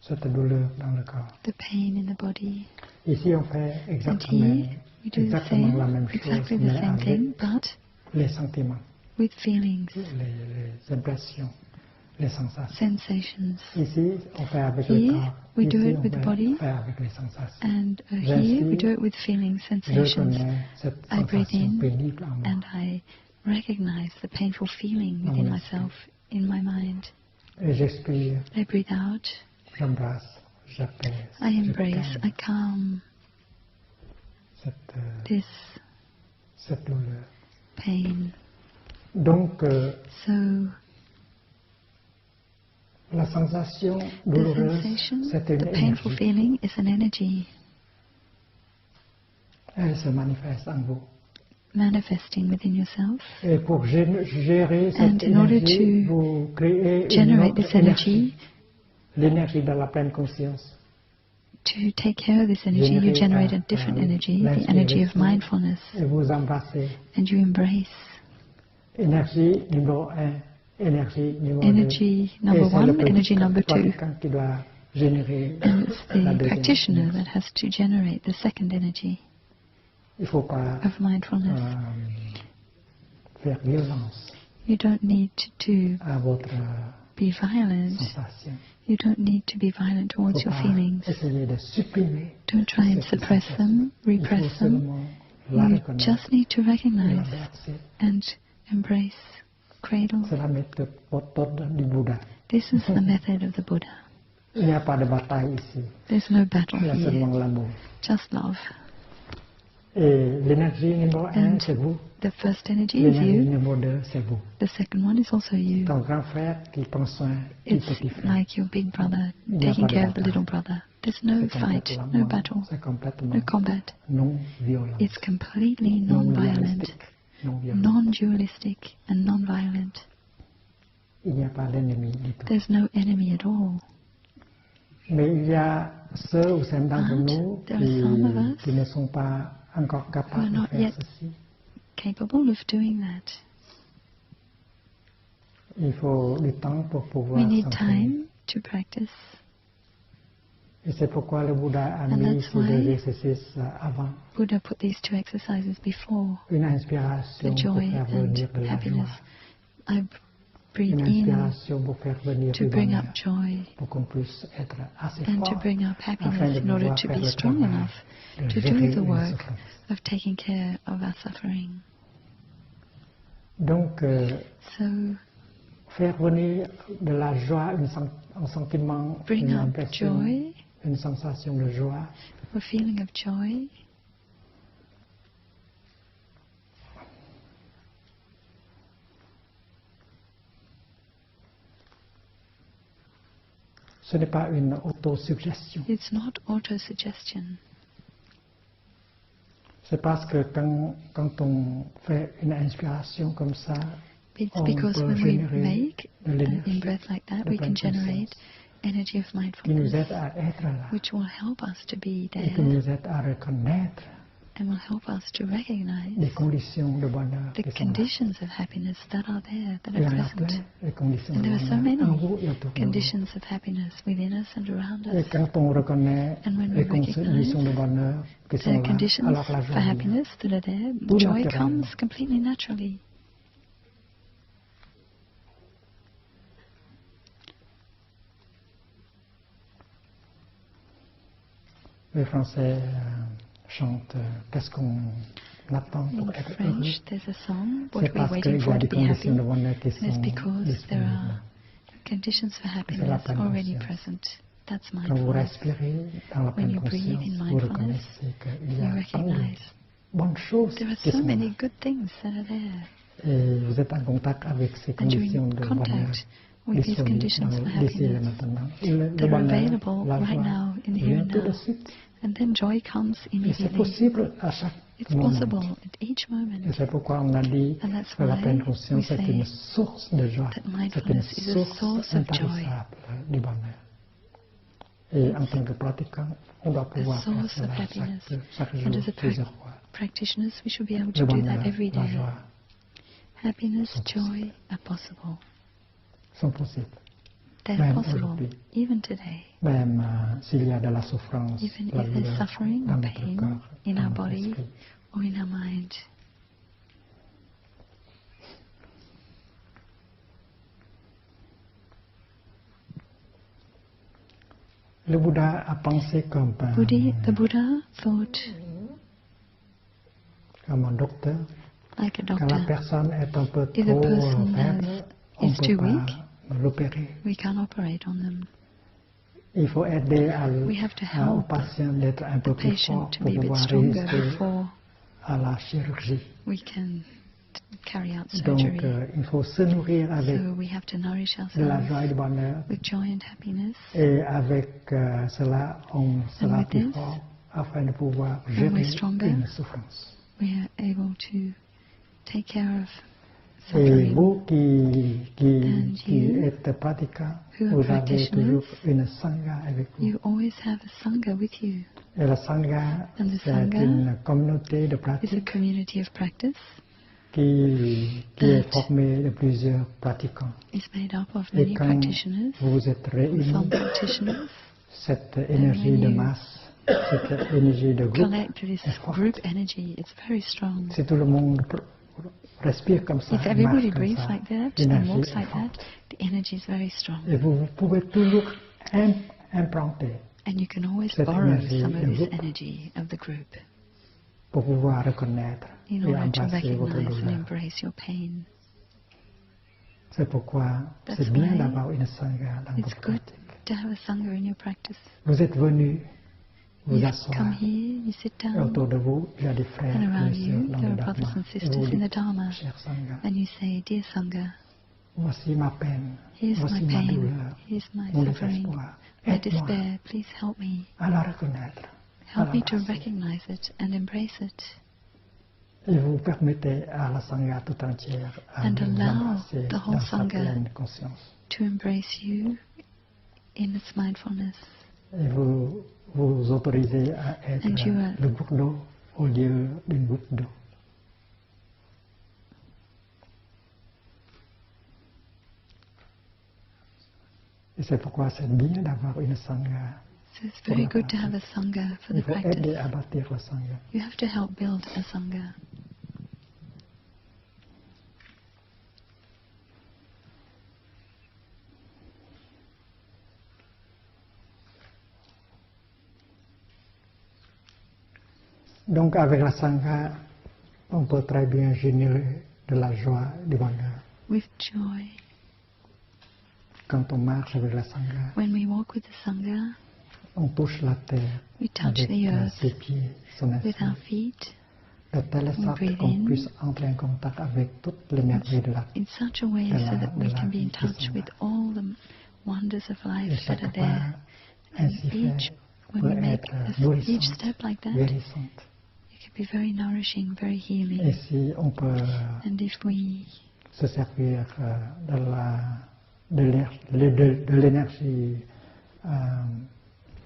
Cette douleur dans le corps. The pain in the body. Ici, on fait And exactement, here we do the exactement la même same, chose, exactly the mais same avec thing, but les sentiments, with feelings, les impressions, les sensations. sensations. Ici, on fait avec le Here corps. we do Ici, it on with the fait body. avec les sensations. And here we do it with feelings, Je sensations. connais cette I breathe sensation in pénible en moi. and I recognize the painful feeling within myself, in my mind. Et j'expire, I breathe out, j'embrasse, j'apaise, I je embrace, calme I calm cette this douleur. pain. Donc, So la sensation the douloureuse, sensation, c'est une the painful énergie. feeling is an energy Elle se manifeste en vous. manifesting within yourself. Et pour gérer And cette in order énergie, to vous créez une generate autre this energy, l'énergie de la pleine conscience. to take care of this energy, you generate a different energy, the energy of mindfulness, Et vous embrassez. and you embrace. Énergie numéro 1, énergie numéro 2. Energy number one, energy number two. Qui doit générer And it's la the deuxième practitioner énergie. that has to generate the second energy Il ne faut pas of mindfulness. faire violence You don't need to à votre be violent. sensation. You don't need to be violent Il ne towards faut your pas feelings. essayer de supprimer. Don't try and ce qui suppress se them, passe. Il faut repress them. seulement la You reconnaître just need to et recognize l'embrasser. and embrace, cradle. C'est la méthode du Bouddha. This is the method of the Buddha. Il n'y a pas de bataille ici. There's no battle Il y a here, seulement l'amour. just love. Et l'énergie numéro 1, And c'est vous. the first energy is L'énergie you. numéro 2, c'est vous. The second one is also you. Ton grand frère qui prend soin du It's petit frère. like your big brother Il n'y a taking pas de care of the bataille. little brother. There's no C'est fight, complètement- no battle, C'est complètement no combat. non violent. It's completely non-violent, Non violent. non-dualistic and non-violent. Il n'y a pas d'ennemi du tout. There's no enemy at all. Mais il y a ceux ou certains d'entre But nous there are some of us qui ne sont pas encore who are capables de not faire yet ceci. capable of doing that. Il faut du temps pour pouvoir We need s'entraîner. time to practice. Et c'est pourquoi le Bouddha a And mis that's ces why deux exercices avant. Buddha put these two exercises before Une the inspiration pour joy faire and venir de la happiness. joie. I breathe Une in inspiration pour faire venir to du bring bonheur. up joy Pour qu'on puisse être assez and to fort bring up afin happiness de in order pouvoir to faire be le strong travail enough de to gérer do the une work souffrance. of taking care of our suffering. Donc, So faire venir de la joie, un sentiment, bring une up impression, joy, une sensation de joie, a feeling of joy. ce n'est pas une autosuggestion. It's not auto-suggestion. C'est parce que quand on fait une inspiration comme ça, It's on because peut when we générer make de an l'énergie in-breath like that, de we can pleine conscience generate energy of qui nous mindfulness, aide à être là which will help us to be et there qui nous aide à reconnaître and will help us to recognize les conditions de bonheur the qui sont là. conditions of happiness that are there, that Il y are en a present. plein, les conditions And de there are so bonheur en vous many et autour de vous. conditions of happiness within us and around Et us. quand on reconnaît And when we les conditions de bonheur qui sont The là, conditions alors la for joie vient. happiness that are there, Tout joy naturellement. comes completely naturally. Les Français chantent qu'est-ce qu'on attend In pour être heureux. French, there's a song, C'est what we're parce waiting qu'il y for a to des be happy. conditions de bonheur qui And it's sont because there disponibles. are conditions for happiness pleine already conscience. present. That's Quand vous mindfulness. respirez dans la When pleine you breathe conscience, in vous mindfulness, reconnaissez qu'il y You a tant de recognize bonnes choses there are qui so sont many là. good things that are there. Et vous êtes en contact avec ces And you're conditions in de bonheur contact with these disponibles conditions for d'ici et happiness maintenant. Le that are bonheur, available la right joie now in the here vient and tout de now. suite. And then joy comes Et c'est immediately. possible à chaque It's moment. possible at each Et moment. c'est pourquoi on a dit And that's que la why pleine we conscience est say une source de joie. that C'est une mindfulness is a source source of joy, intarissable du bonheur. Et en tant que pratiquant, on doit a pouvoir faire source of cela happiness. chaque And jour, as a plusieurs fois. practitioners, we should be able Le to do bonheur, that every la day. joie Happiness, sont joy are possible. sont possibles. They're Même possible aujourd'hui. even today. Même s'il y a de la souffrance, Even la if there's douleur suffering dans or notre pain corps, in dans our notre body esprit. or in our mind. Le Bouddha a pensé comme The Buddha thought un docteur. like a Quand la doctor. personne est un peu If a trop person faible, on is ne peut too pas weak, l'opérer. we can't operate on them. Il faut aider We have to au help patient d'être un the peu plus patient fort to pour be a bit pouvoir stronger résister before à la chirurgie. we can carry out Donc, surgery. il faut se nourrir avec So we have to nourish de la ourselves joie et du bonheur. with joy and happiness. Et avec cela, on sera with plus this, fort afin de pouvoir when gérer we're stronger, une souffrance. we are able to take care of Et suffering. vous And qui you, êtes pratiquants, who are vous avez practitioners, toujours une sangha avec vous. You always have a sangha with you. Et la sangha, And the c'est sangha une communauté de It's a pratique community of practice. qui est formée de plusieurs pratiquants. It's made up of Et many quand practitioners, vous êtes réunis, some practitioners, cette énergie de masse, cette énergie de groupe collect this est forte. group energy. It's very strong. Si tout le monde respire comme ça, If everybody marche comme breathes ça, like that and l'énergie walks est like that, forte. the energy is very strong. Et vous pouvez toujours implanter And you can always cette borrow énergie some of de this groupe energy of the group pour pouvoir reconnaître in et order to embrasser votre recognize and douleur. embrace your pain. C'est pourquoi That's c'est bien why d'avoir une sangha dans It's votre good pratique. to have a sangha in your practice. Vous êtes venus vous You asseoir come here, you sit et down, autour de vous, il y a des frères and et around des you sœurs dans there le are brothers Dharma. and Et vous sisters in the dites, Dharma, cher sangha, and you say, Dear Sangha, voici ma peine, here's voici my ma pain, douleur, here's my mon suffering, désespoir. my Aide-moi despair, please help me. à la reconnaître, à Help me to l'embrasser. recognize it and embrace it, Et vous permettez à la sangha tout entière à and vous allow embrasser the whole dans sa sangha pleine conscience. to embrace you in its mindfulness. Et vous vous autorisez à être And you are- le goutte d'eau au lieu d'une goutte d'eau. Et c'est pourquoi c'est bien d'avoir une sangha. So it's very good to have a sangha for Il the faut aider practice. à bâtir la sangha. You have to help build a sangha. Donc avec la sangha, on peut très bien générer de la joie, du bonheur. With joy. Quand on marche avec la sangha, When we walk with the sangha, on touche la terre we touch avec the earth ses pieds, son with esprit, our feet de telle sorte breathe qu'on in. puisse entrer en contact avec toute l'énergie de la in such a way so that we can be in touch with all the wonders of Et life that are chaque there. pas ainsi Each, fait when peut we make être each nourrissante, step like that, guérissante. it can be very nourishing, very Et healing. si on peut And if we se servir de l'énergie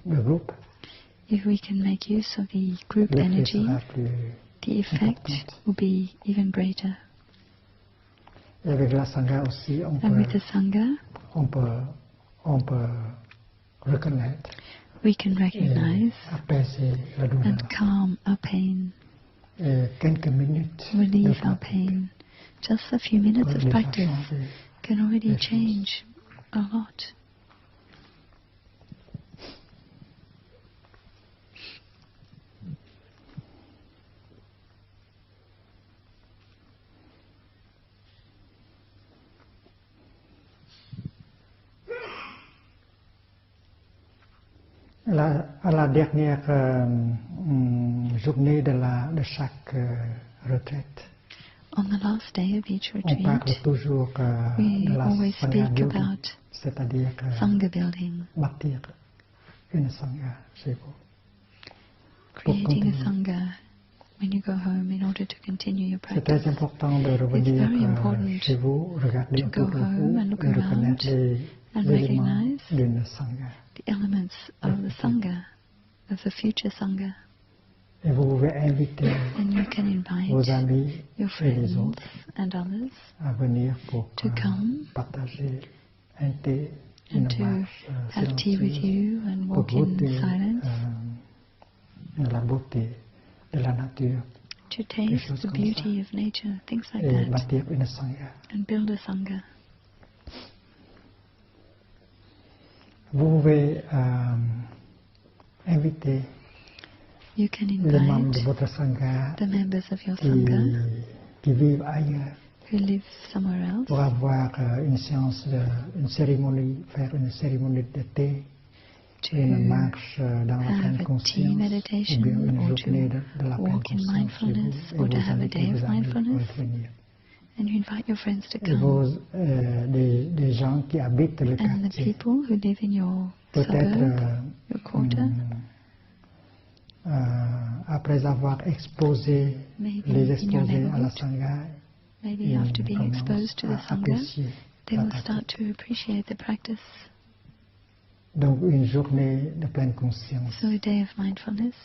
de groupe, if we can make use of the group l'effet energy, sera plus the effect important. will be even greater. Et avec la sangha aussi, And with the sangha, on peut reconnaître we can et recognize apaiser la douleur. and calm our pain, Et quelques minutes de relieve our pratique pain. Just a few minutes peuvent of déjà practice changer. can already les choses. change a lot. À la dernière journée de chaque retraite, On the last day of each on parle retreat, toujours we de la always sangha speak building, about c'est-à-dire sangha building, bâtir une sangha chez vous. creating a continuer. sangha when you go home in order to continue your C'est practice. très important de revenir very important chez vous, regarder to go autour de home vous and look et reconnaître around and les éléments recognize d'une sangha. The elements of the sangha, of the future sangha, Et vous pouvez inviter and you can invite vos amis your et les friends autres and others à venir pour to come partager un thé, une and to marche have tea with silencieuse you and pour walk in goûter silence, la beauté de la nature to choses taste the comme beauty of nature, things like et that, bâtir une sangha. and build a sangha. Vous pouvez inviter You can les membres de invite votre sangha the members of your sangha qui vivent ailleurs who live somewhere else pour avoir une séance, une cérémonie, faire une cérémonie de thé, to une marche dans la have pleine a tea conscience, ou meditation bien une or journée to de la pleine walk in conscience chez vous, mindfulness et or to vos have a amis day et of vos amis mindfulness. peuvent venir. And you invite your friends to Et come. des gens qui habitent le And the quartier. people who live in your Peut-être suburb, your quarter, après avoir exposé maybe les in your exposés à la neighborhood, Sangha, maybe after being exposed to the à Sangha, apprécier they la will pratique. start to appreciate the practice. Donc une journée de pleine conscience. So a day of mindfulness.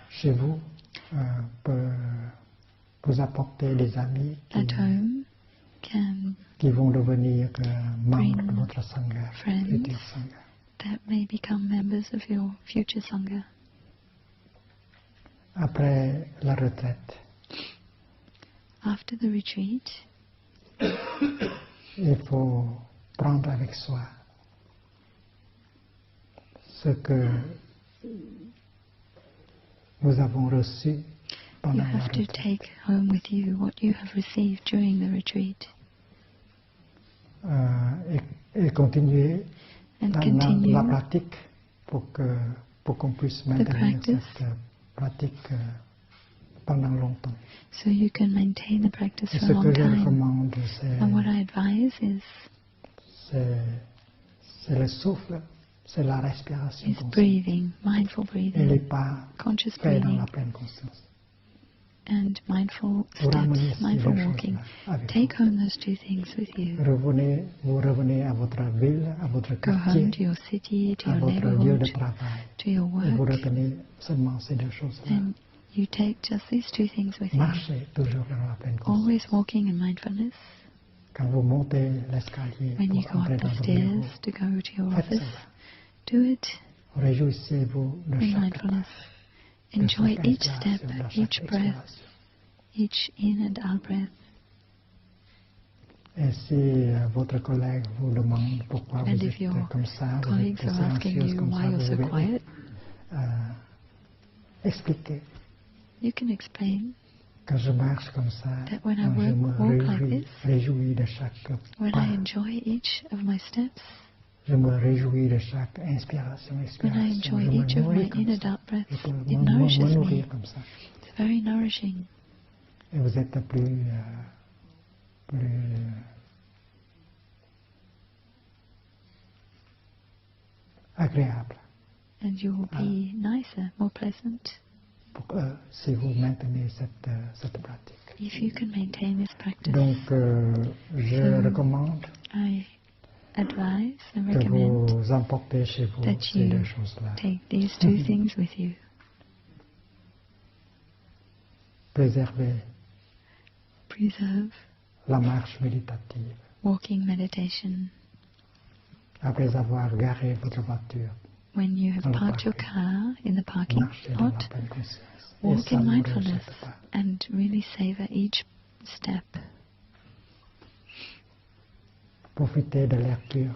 Chez vous, peut vous apporter des amis At home can qui vont devenir membres de bring votre Sangha, friends futur Sangha. that may become members of your future Sangha. Après la retraite, After the retreat, il faut prendre avec soi ce que nous avons reçu you pendant la have to retraite. take home with you what you have received during the retreat Et continuer and dans continue la pratique pour qu'on puisse maintenir practice. cette pratique pendant longtemps. so you can maintain the practice Et for ce a long que je time. recommande, And what I advise c'est le souffle, c'est la respiration is consciente. breathing, mindful Et les breathing, pas conscious faits dans breathing, la pleine conscience. and mindful Vous ramenez steps, ces mindful deux walking. choses-là avec Take home those two things with you. vous revenez à votre ville, à votre Go home to quartier, your city, to à your votre lieu de neighborhood, travail. to your Et vous work, retenez seulement ces deux choses-là. and you take just these two things with you. Marchez toujours dans la pleine conscience. Always walking in mindfulness. Quand vous montez l'escalier When you pour go entrer up dans the votre bureau, stairs to go to your faites office, cela. do it Réjouissez-vous de in chaque mindfulness. pas, de Enjoy chaque each step, inspiration, de chaque each breath, expiration. each in and out breath. Et si votre collègue vous demande pourquoi And vous if your êtes comme ça, vous colleagues êtes are asking silencieuse you comme why ça, you're vous so pouvez quiet, expliquer. you can explain Quand je marche comme ça, that when I je me walk like this, réjouis de chaque when pas. I enjoy each of my steps, Je me réjouis de chaque inspiration, when I expiration. enjoy Je me each of my nourris in comme and ça. out breaths, Je peux it me nourishes me. nourrir comme ça. It's very nourishing. Et vous êtes plus agréable And you will be nicer, more pleasant, si vous maintenez cette pratique. if you can maintain this practice. Donc, je recommande I advise and que recommend vous emportez chez vous that ces you deux choses-là. take these two things with you. Préservez Preserve la marche méditative. walking meditation. Après avoir garé votre voiture, When you have dans le parked your parking, car in the parking marchez dans la lot, pleine conscience. Et walk in savourez mindfulness chaque pas. and really savor each step. Profitez de l'air pur.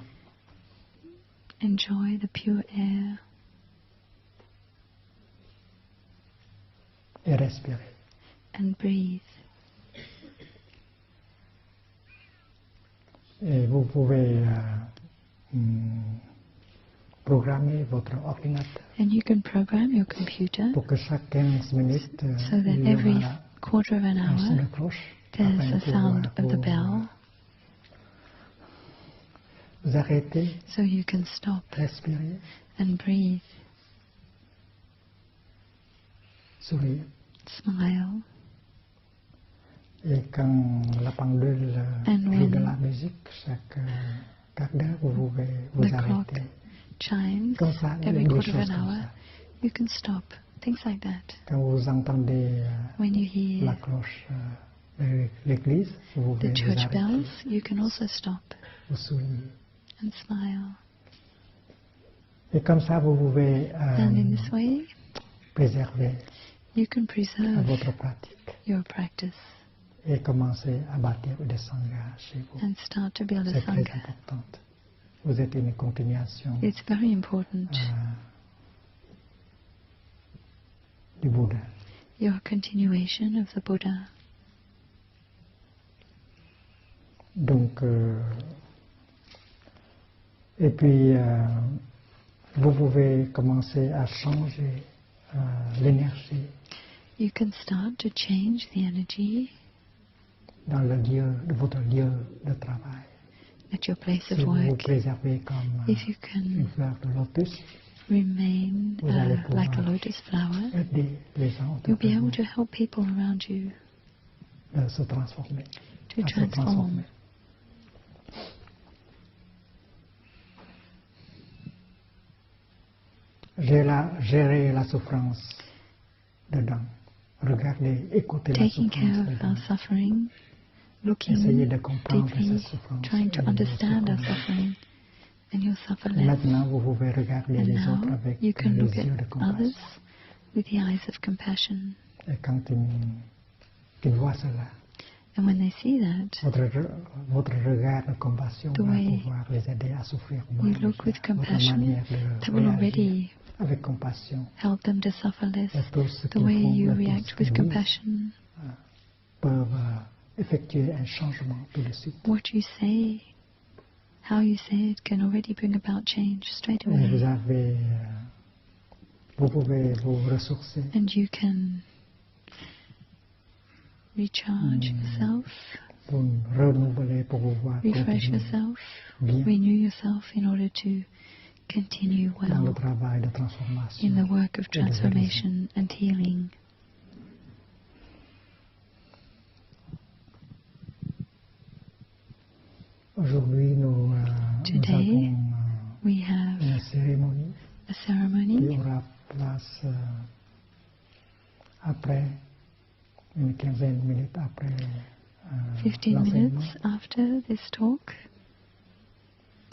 Enjoy the pure air Et respirez. and breathe. Et vous pouvez programmer votre ordinateur And you can program your computer pour que chaque 15 minutes, so that il y every aura quarter of an un son de hour cloche. there's afin a que sound of the vous bell, vous arrêtez, so you can stop respirez, and breathe, souriez. smile. Et quand la pendule And joue de when la musique, chaque quart d'heure, vous pouvez vous the clock arrêter. chimes Comme ça, every des quarter of choses an comme hour, ça. you can stop. Things like that. Quand vous entendez When you hear la cloche de l'église, vous the pouvez vous church arrêter, bells, you can also stop vous souriez. and smile. Et comme ça, vous pouvez And in this way, préserver you can preserve votre pratique your practice et commencer à bâtir des sanghas chez vous. and start to build a C'est très sangha. important. Vous êtes une continuation It's very important. du Bouddha. You're a continuation of the Buddha. Donc, et puis, vous pouvez commencer à changer l'énergie you can start to change the energy dans le lieu, votre lieu de travail. At your place Si of vous vous work. préservez comme If you une can fleur de lotus, remain vous allez like a pouvoir lotus flower, aider les gens you'll autour be de able vous to help people around you de se transformer, to à se transformer. transform. Gérer la souffrance dedans. Regardez, écoutez la Taking care souffrance of dedans. our suffering, Essayez looking de comprendre deeply, cette souffrance. trying to et de understand our se suffering, and you'll suffer Et less. maintenant, vous pouvez regarder And les autres now avec you can les look yeux at de others compassion. with the eyes of compassion. Et quand ils voient cela, And when they see that, votre regard de compassion the va way pouvoir les aider à souffrir moins. you look with Votre compassion, manière de that will réagir already avec compassion. help them to suffer less. Et tous ceux The qui way font you et tous react ceux qui with disent compassion, peuvent effectuer un changement tout de suite. what you say, how you say it can already bring about change straight Et vous away. vous pouvez vous ressourcer. And you can recharge yourself, Pour renouveler, pour pouvoir refresh continuer yourself, bien renew yourself in order to continue dans le well travail de transformation. in the work of et de guérison. transformation and healing. Aujourd'hui, nous Today, avons we have une cérémonie a qui ceremony aura place après, une quinzaine de minutes après 15 l'enseignement. minutes after this talk.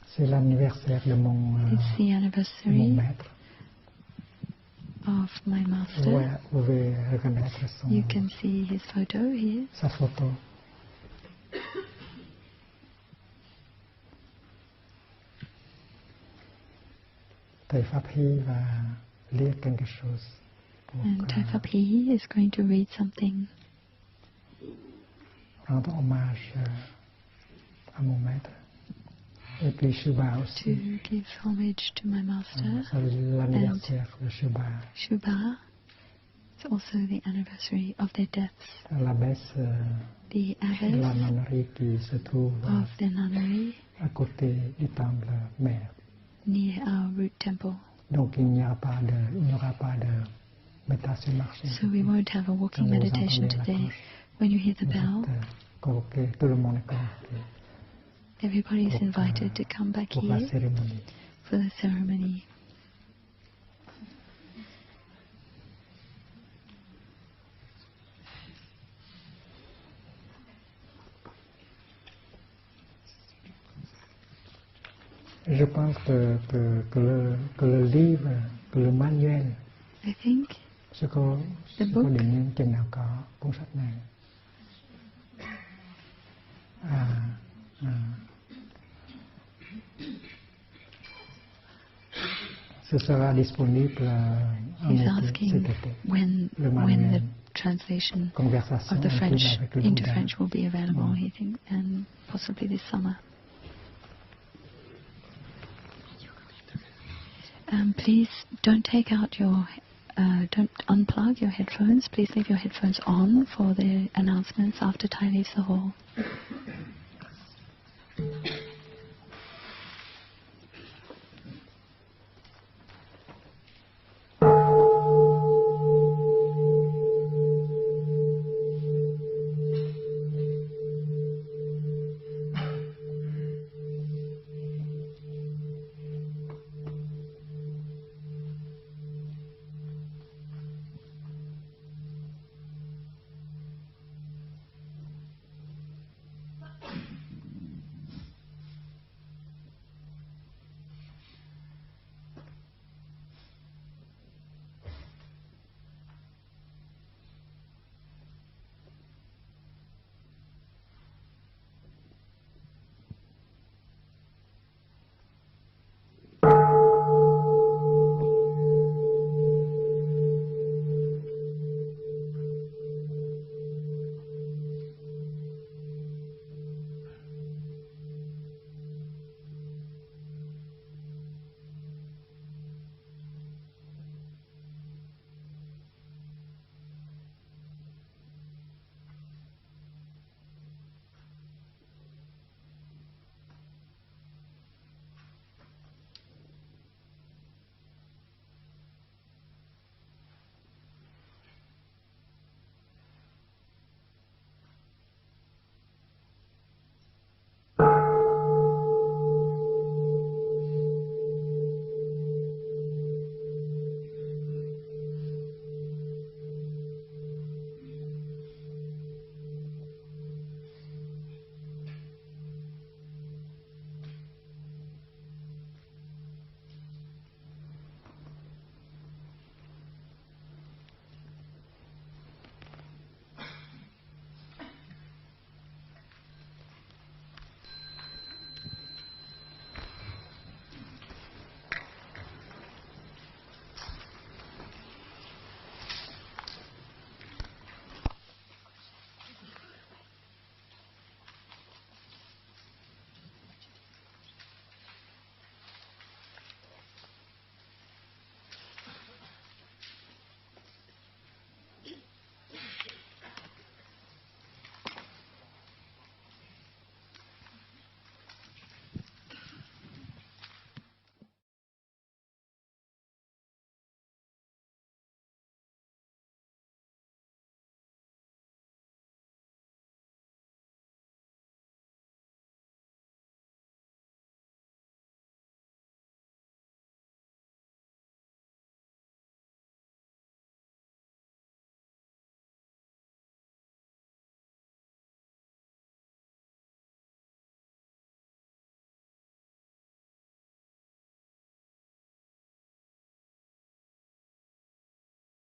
C'est l'anniversaire de mon It's the anniversary maître. of my Vous master. pouvez reconnaître You can see his photo here. sa photo. Thầy Pháp Hy va lire quelque chose pour And Taifapi is going to read something rendre hommage à mon maître. Et puis Shubha to aussi. give homage to my master. C'est l'anniversaire de Shubha. Shubha is also the anniversary of their deaths. L'abbesse The de la abbess nonnerie qui se trouve of the nunnery à côté du temple mère. near our root temple. Donc il n'y aura pas de méditation marchée. So we won't have a walking Quand vous meditation entendez la today. cloche, When you hear the vous bell, êtes convoqués, tout le monde est convoqué everybody is pour, invited to come back pour la here cérémonie. for the ceremony. Je pense que le livre, que le manuel, I think sẽ có book. định nhân chừng nào có cuốn sách này. Ce sera disponible en he's été, asking cet été. when Le the manuel, translation conversation of the intime French avec le into Bouddha. French will be available, he thinks, and possibly this summer. Please don't take out your, don't unplug your headphones. Please leave your headphones on for the announcements after Tai leaves the hall.